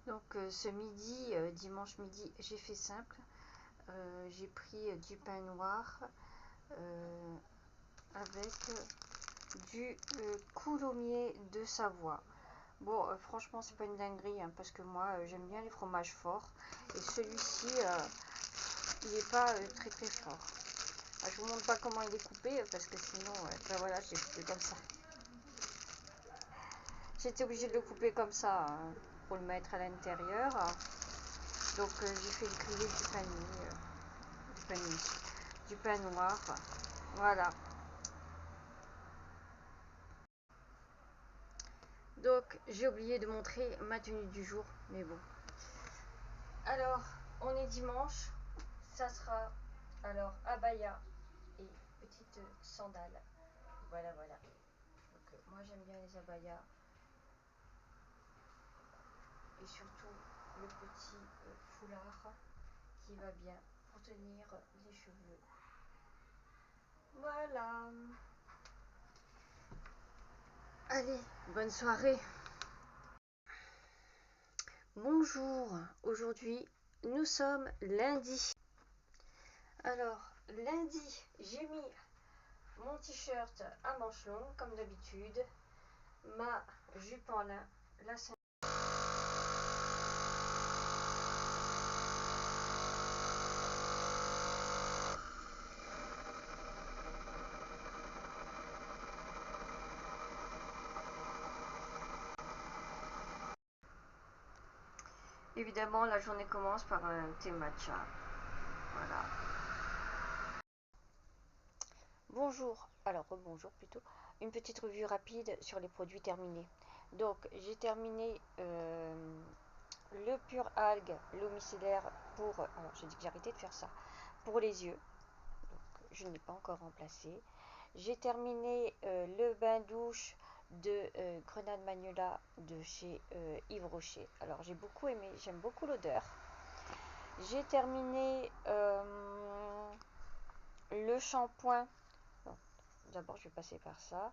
Donc ce midi, dimanche midi, j'ai fait simple. J'ai pris du pain noir avec du coulommiers de Savoie. Bon, franchement, c'est pas une dinguerie, hein, parce que moi, j'aime bien les fromages forts. Et celui-ci, il n'est pas très très fort. Ah, je vous montre pas comment il est coupé, parce que sinon, ben voilà, j'ai coupé comme ça. J'étais obligée de le couper comme ça, hein, pour le mettre à l'intérieur. Donc, j'ai fait griller du pain noir. Voilà. Donc, j'ai oublié de montrer ma tenue du jour, mais bon. Alors, on est dimanche, ça sera alors abaya et petite sandale. Voilà, voilà. Donc, moi j'aime bien les abayas et surtout le petit foulard qui va bien pour tenir les cheveux. Voilà. Allez, bonne soirée. Bonjour, aujourd'hui nous sommes lundi. Alors, lundi, j'ai mis mon t-shirt à manches longues comme d'habitude, ma jupe en lin, la ceinture. Évidemment, la journée commence par un thé matcha. Voilà. Bonjour, alors rebonjour plutôt. Une petite revue rapide sur les produits terminés. Donc, j'ai terminé le pur algue, l'eau micellaire pour. Alors, j'ai dit que j'arrêtais de faire ça. Pour les yeux. Donc, je ne l'ai pas encore remplacé. J'ai terminé le bain douche de Grenade Magnolia de chez Yves Rocher. Alors, j'ai beaucoup aimé, j'aime beaucoup l'odeur. J'ai terminé le shampoing. D'abord, je vais passer par ça.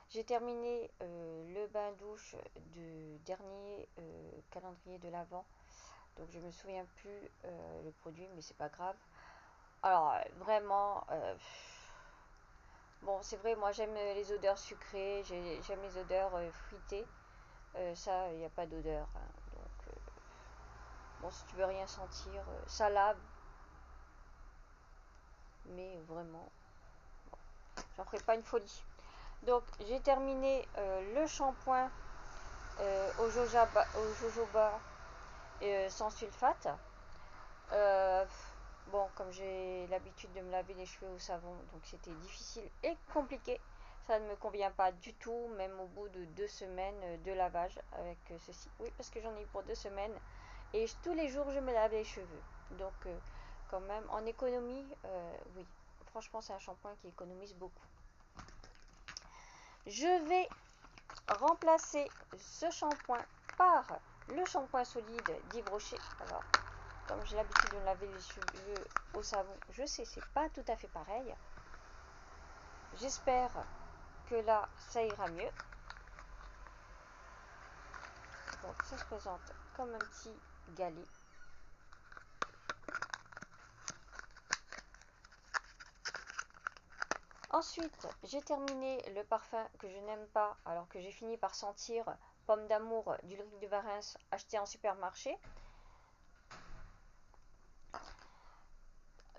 J'ai terminé le bain douche du dernier calendrier de l'Avent. Donc, je me souviens plus le produit, mais c'est pas grave. Alors, vraiment, bon, c'est vrai, moi j'aime les odeurs sucrées, j'aime les odeurs fruitées. Ça, il n'y a pas d'odeur, hein. Donc, bon, si tu veux rien sentir, ça lave, mais vraiment, j'en ferai pas une folie. Donc, j'ai terminé le shampoing au jojoba sans sulfate. Euh, bon, comme j'ai l'habitude de me laver les cheveux au savon, donc c'était difficile et compliqué. Ça ne me convient pas du tout, même au bout de 2 semaines de lavage avec ceci. Oui, parce que j'en ai eu pour 2 semaines. Et tous les jours, je me lave les cheveux. Donc, quand même, en économie, oui. Franchement, c'est un shampoing qui économise beaucoup. Je vais remplacer ce shampoing par le shampoing solide d'Yves Rocher. Alors, comme j'ai l'habitude de me laver les cheveux au savon, je sais, c'est pas tout à fait pareil. J'espère que là, ça ira mieux. Donc, ça se présente comme un petit galet. Ensuite, j'ai terminé le parfum que je n'aime pas, alors que j'ai fini par sentir Pomme d'amour d'Ulrich de Varens acheté en supermarché.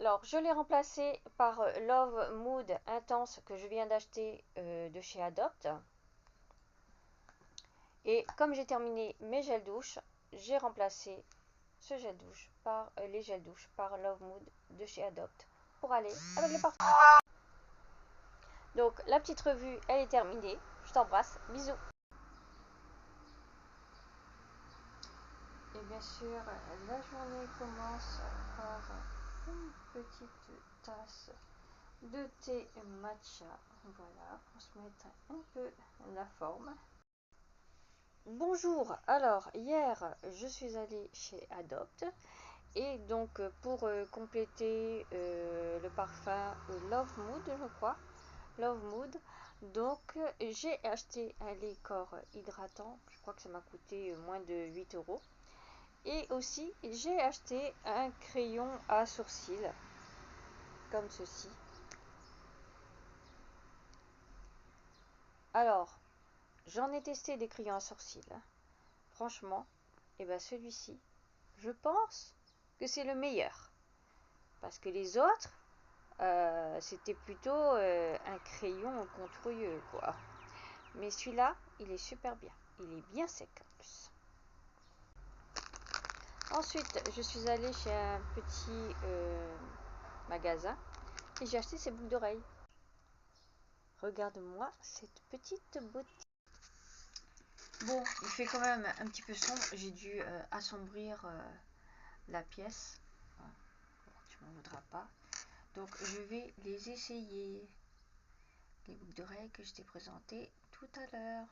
Alors, je l'ai remplacé par Love Mood Intense que je viens d'acheter de chez Adopt. Et comme j'ai terminé mes gels douche, j'ai remplacé ce gel douche par les gels douche par Love Mood de chez Adopt pour aller avec le parfum. Donc, la petite revue, elle est terminée. Je t'embrasse. Bisous. Et bien sûr, la journée commence par une petite tasse de thé matcha. Voilà, pour se mettre un peu la forme. Bonjour, alors hier je suis allée chez Adopt et donc pour compléter le parfum Love Mood, je crois, Love Mood, donc j'ai acheté un lait corps hydratant, je crois que ça m'a coûté moins de 8 euros. Et aussi, j'ai acheté un crayon à sourcils, comme ceci. Alors, j'en ai testé des crayons à sourcils. Franchement, et ben celui-ci, je pense que c'est le meilleur. Parce que les autres, c'était plutôt un crayon controuilleux, quoi. Mais celui-là, il est super bien. Il est bien sec en plus. Ensuite, je suis allée chez un petit magasin et j'ai acheté ces boucles d'oreilles. Regarde-moi cette petite beauté. Bon, il fait quand même un petit peu sombre. J'ai dû assombrir la pièce. Bon, tu m'en voudras pas. Donc, je vais les essayer. Les boucles d'oreilles que je t'ai présentées tout à l'heure,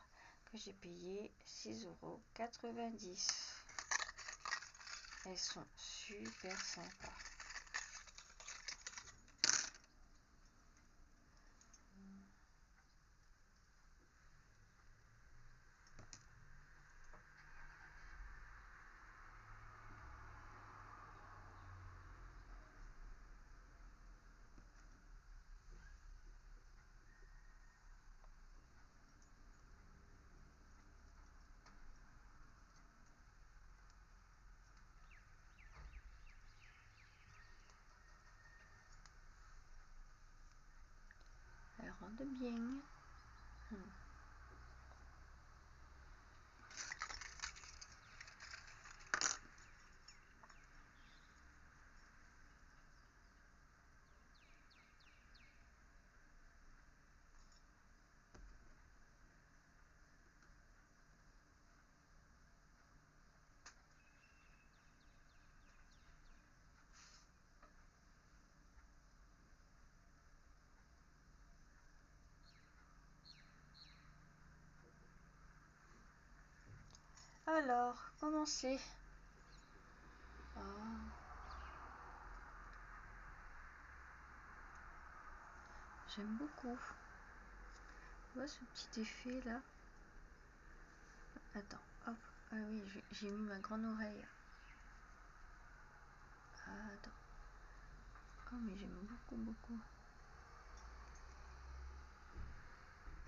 que j'ai payé 6,90 €. Elles sont super sympas. Elles rendent bien. Alors, comment c'est? Oh. J'aime beaucoup. Tu vois ce petit effet là? Attends, hop. Ah oui, j'ai mis ma grande oreille. Attends. Oh, mais j'aime beaucoup, beaucoup.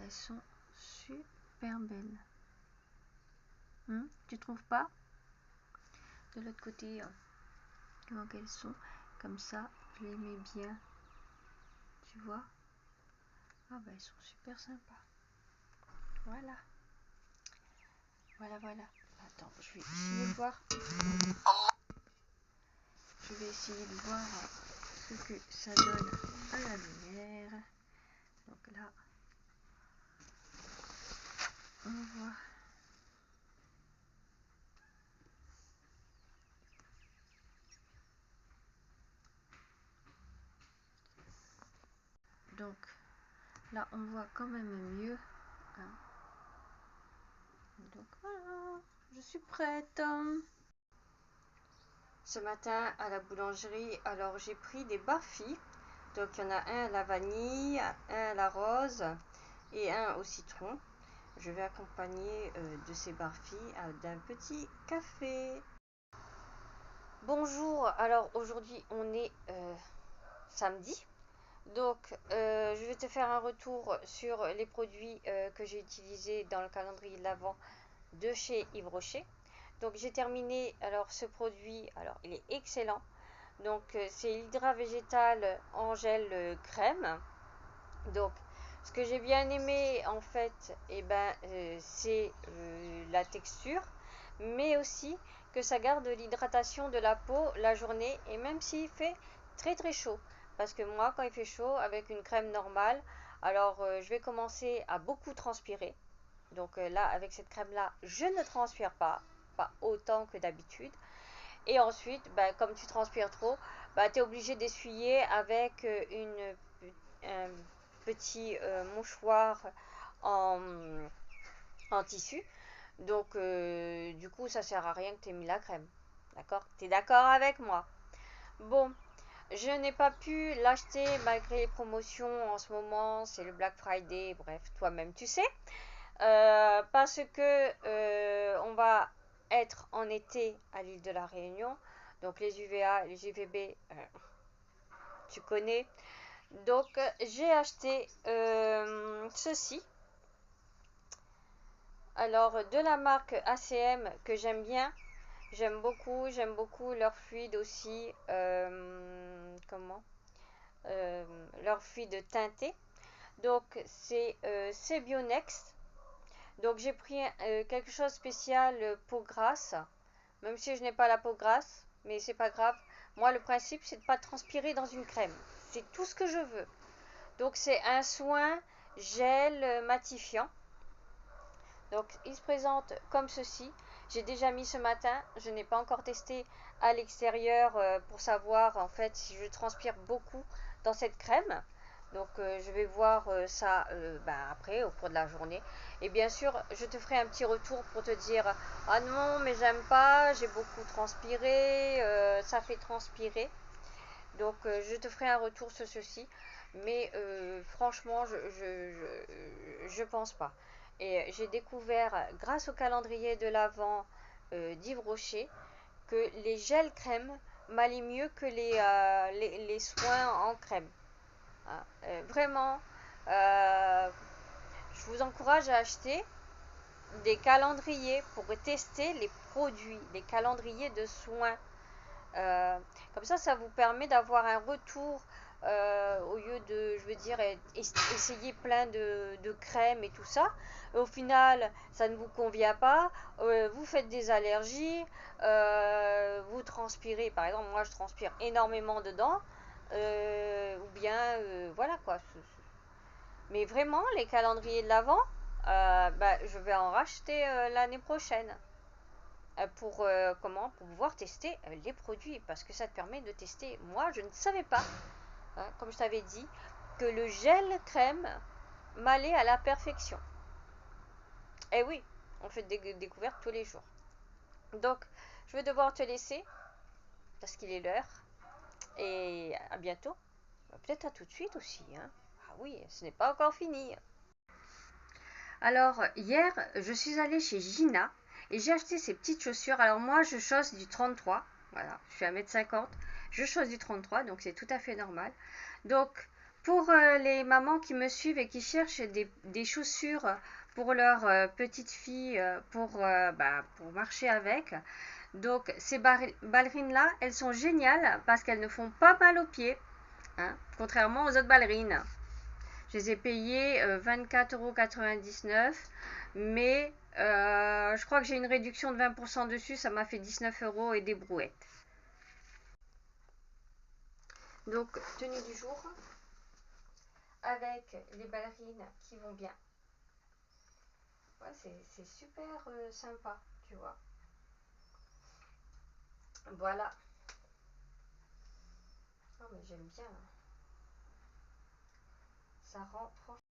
Elles sont super belles. Tu trouves pas? De l'autre côté, comment qu'elles sont? Comme ça, je les mets bien. Tu vois? Ah bah elles sont super sympas. Voilà. Voilà, voilà. Attends, je vais essayer de voir. Je vais essayer de voir ce que ça donne à la lumière. Donc là, on voit. Donc là, on voit quand même mieux. Hein. Donc voilà, je suis prête. Ce matin à la boulangerie, alors j'ai pris des barfis. Donc il y en a un à la vanille, un à la rose et un au citron. Je vais accompagner de ces barfis d'un petit café. Bonjour, alors aujourd'hui on est samedi. Donc je vais te faire un retour sur les produits que j'ai utilisés dans le calendrier de l'Avent de chez Yves Rocher. Donc j'ai terminé alors ce produit, alors il est excellent. Donc c'est l'hydra végétal en gel crème. Donc ce que j'ai bien aimé en fait, c'est la texture, mais aussi que ça garde l'hydratation de la peau la journée et même s'il fait très très chaud. Parce que moi quand il fait chaud avec une crème normale, alors je vais commencer à beaucoup transpirer. Donc là avec cette crème là, je ne transpire pas autant que d'habitude. Et ensuite, comme tu transpires trop, tu es obligé d'essuyer avec un petit mouchoir en, en tissu. Donc, du coup, ça sert à rien que tu aies mis la crème. D'accord? Tu es d'accord avec moi? Bon, je n'ai pas pu l'acheter malgré les promotions en ce moment. C'est le Black Friday. Bref, toi-même, tu sais. Parce que on va être en été à l'île de la Réunion. Donc les UVA, les UVB, tu connais. Donc j'ai acheté ceci. Alors de la marque ACM que j'aime bien. J'aime beaucoup leur fluide aussi. Leur fluide teinté. Donc c'est Bionex. Donc j'ai pris quelque chose de spécial peau grasse, même si je n'ai pas la peau grasse, mais c'est pas grave. Moi le principe c'est de pas transpirer dans une crème. C'est tout ce que je veux. Donc c'est un soin gel matifiant. Donc il se présente comme ceci. J'ai déjà mis ce matin, je n'ai pas encore testé à l'extérieur pour savoir en fait si je transpire beaucoup dans cette crème. Donc je vais voir ça après au cours de la journée. Et bien sûr, je te ferai un petit retour pour te dire ah non mais j'aime pas, j'ai beaucoup transpiré, ça fait transpirer. Donc je te ferai un retour sur ceci. Mais franchement, je pense pas. Et j'ai découvert, grâce au calendrier de l'Avent d'Yves Rocher, que les gels crème m'allaient mieux que les soins en crème. Hein. Vraiment, je vous encourage à acheter des calendriers pour tester les produits, des calendriers de soins. Comme ça vous permet d'avoir un retour au lieu de, je veux dire, essayer plein de crèmes et tout ça. Au final, ça ne vous convient pas, vous faites des allergies, vous transpirez. Par exemple, moi je transpire énormément dedans, ou bien voilà quoi. Mais vraiment, les calendriers de l'Avent, je vais en racheter l'année prochaine pour pouvoir tester les produits parce que ça te permet de tester. Moi je ne savais pas, hein, comme je t'avais dit, que le gel crème m'allait à la perfection. Et oui, on fait des découvertes tous les jours. Donc je vais devoir te laisser parce qu'il est l'heure et à bientôt. Peut-être à tout de suite aussi, hein. Ah oui, ce n'est pas encore fini. Alors, hier, je suis allée chez Gina et j'ai acheté ces petites chaussures. Alors, moi, je chausse du 33. Voilà, je suis à 1m50. Je chausse du 33, donc c'est tout à fait normal. Donc, pour les mamans qui me suivent et qui cherchent des chaussures pour leur petite fille pour marcher avec, donc ces ballerines-là, elles sont géniales parce qu'elles ne font pas mal aux pieds, hein, contrairement aux autres ballerines. Je les ai payées 24,99 €, mais je crois que j'ai une réduction de 20% dessus, ça m'a fait 19 € et des brouettes. Donc, tenue du jour, avec les ballerines qui vont bien. Ouais, c'est super sympa, tu vois. Voilà. Oh, mais j'aime bien. Ça rend franchement.